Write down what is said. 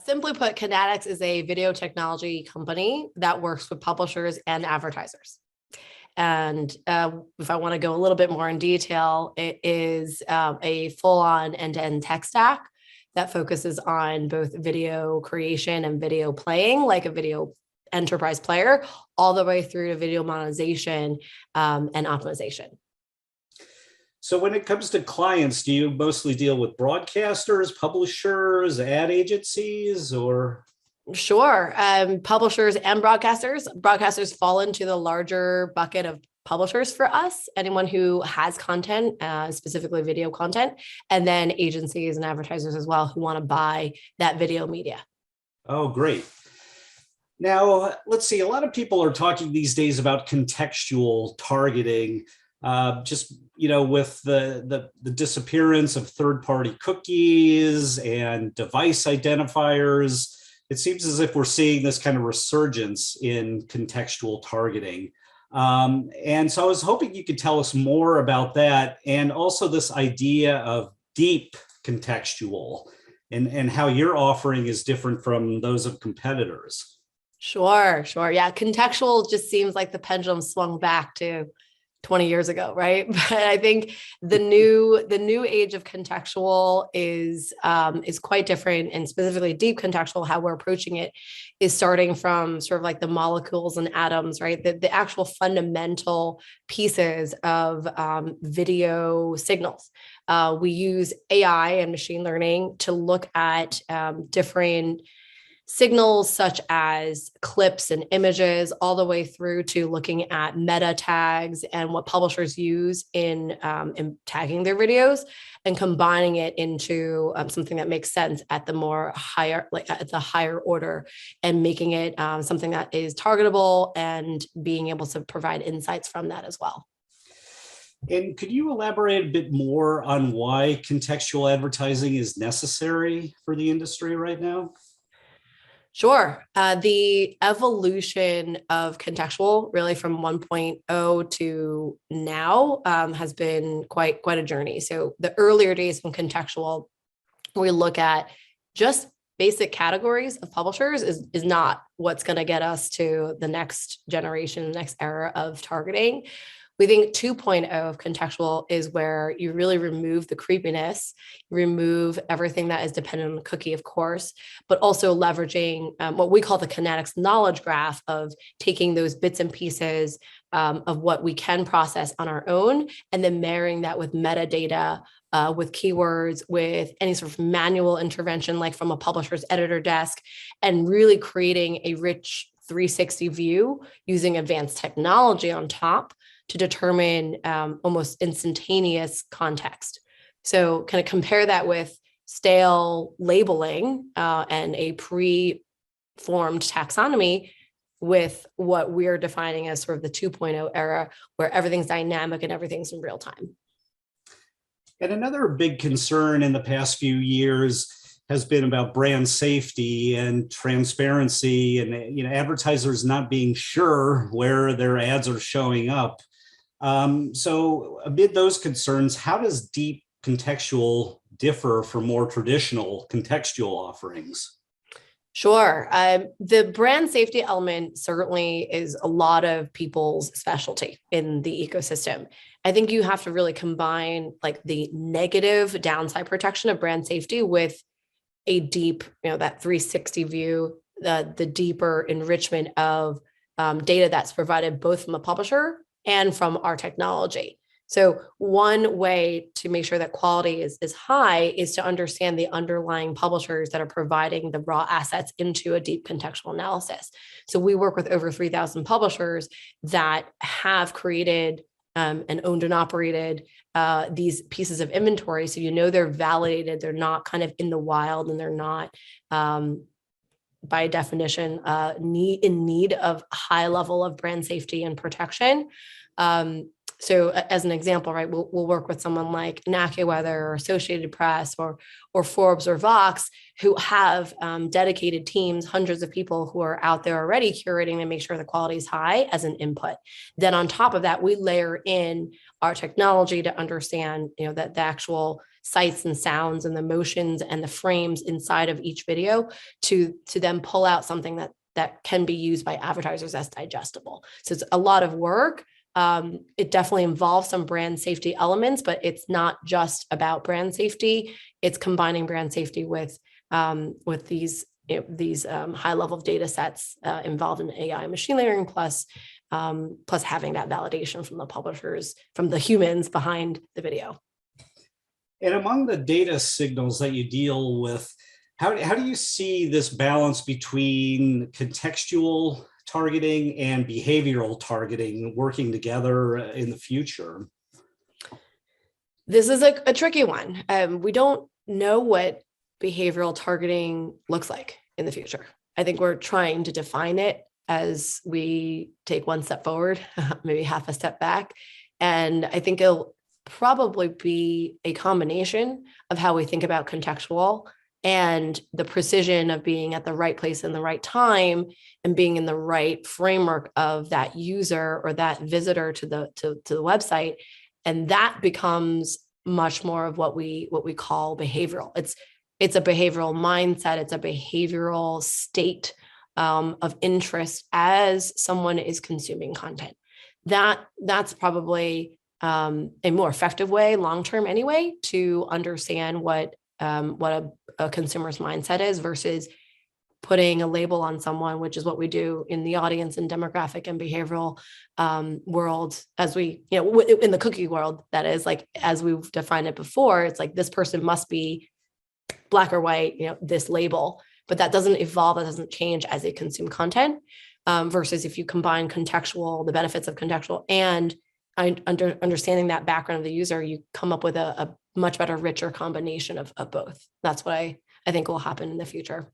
Simply put, Connatix is a video technology company that works with publishers and advertisers. And if I want to go a little bit more in detail, it is a full-on end-to-end tech stack that focuses on both video creation and video playing, like a video enterprise player, all the way through to video monetization and optimization. So when it comes to clients, do you mostly deal with broadcasters, publishers, ad agencies, or? Sure. Publishers and broadcasters. Broadcasters fall into the larger bucket of publishers for us, anyone who has content, specifically video content, and then agencies and advertisers as well who want to buy that video media. Oh, great. Now, let's see, a lot of people are talking these days about contextual targeting, with the disappearance of third-party cookies and device identifiers. It seems as if we're seeing this kind of resurgence in contextual targeting. And so I was hoping you could tell us more about that, and also this idea of deep contextual and how your offering is different from those of competitors. Sure. Yeah. Contextual just seems like the pendulum swung back to 20 years ago, right? But I think the new age of contextual is quite different, and specifically deep contextual, how we're approaching it is starting from sort of like the molecules and atoms, right? The actual fundamental pieces of video signals. We use AI and machine learning to look at different signals such as clips and images, all the way through to looking at meta tags and what publishers use in tagging their videos, and combining it into something that makes sense at the higher order, and making it something that is targetable and being able to provide insights from that as well. And could you elaborate a bit more on why contextual advertising is necessary for the industry right now? Sure. The evolution of contextual, really from 1.0 to now, has been quite a journey. So the earlier days from contextual, we look at just basic categories of publishers is not what's going to get us to the next generation, next era of targeting. We think 2.0 of contextual is where you really remove the creepiness, remove everything that is dependent on the cookie, of course, but also leveraging what we call the Connatix knowledge graph, of taking those bits and pieces of what we can process on our own, and then marrying that with metadata, with keywords, with any sort of manual intervention, like from a publisher's editor desk, and really creating a rich 360 view using advanced technology on top to determine almost instantaneous context. So kind of compare that with stale labeling and a pre-formed taxonomy with what we're defining as sort of the 2.0 era, where everything's dynamic and everything's in real time. And another big concern in the past few years has been about brand safety and transparency, and advertisers not being sure where their ads are showing up. So amid those concerns, how does deep contextual differ from more traditional contextual offerings? Sure. The brand safety element certainly is a lot of people's specialty in the ecosystem. I think you have to really combine like the negative downside protection of brand safety with a deep, that 360 view, the deeper enrichment of data that's provided both from a publisher and from our technology. So one way to make sure that quality is high is to understand the underlying publishers that are providing the raw assets into a deep contextual analysis. So we work with over 3,000 publishers that have created and owned and operated these pieces of inventory. So they're validated, they're not kind of in the wild, and they're not by definition in need of high level of brand safety and protection. So as an example, right, we'll work with someone like AccuWeather or Associated Press or Forbes or Vox, who have dedicated teams, hundreds of people who are out there already curating to make sure the quality is high as an input. Then on top of that, we layer in our technology to understand, that the actual sights and sounds and the motions and the frames inside of each video to then pull out something that can be used by advertisers as digestible. So it's a lot of work. It definitely involves some brand safety elements, but it's not just about brand safety. It's combining brand safety with these high level of data sets involved in AI machine learning, plus having that validation from the publishers, from the humans behind the video. And among the data signals that you deal with, how do you see this balance between contextual targeting and behavioral targeting working together in the future? This is a tricky one. We don't know what behavioral targeting looks like in the future. I think we're trying to define it as we take one step forward, maybe half a step back. And I think it'll probably be a combination of how we think about contextual and the precision of being at the right place in the right time and being in the right framework of that user or that visitor to the website. And that becomes much more of what we call behavioral. It's a behavioral mindset. It's a behavioral state of interest as someone is consuming content. That's probably a more effective way, long-term anyway, to understand what a consumer's mindset is versus putting a label on someone, which is what we do in the audience and demographic and behavioral world, as we, in the cookie world, that is, like, as we've defined it before, it's like this person must be black or white, this label, but that doesn't evolve, that doesn't change as they consume content, versus if you combine the benefits of contextual and understanding that background of the user, you come up with a much better, richer combination of both. That's what I think will happen in the future.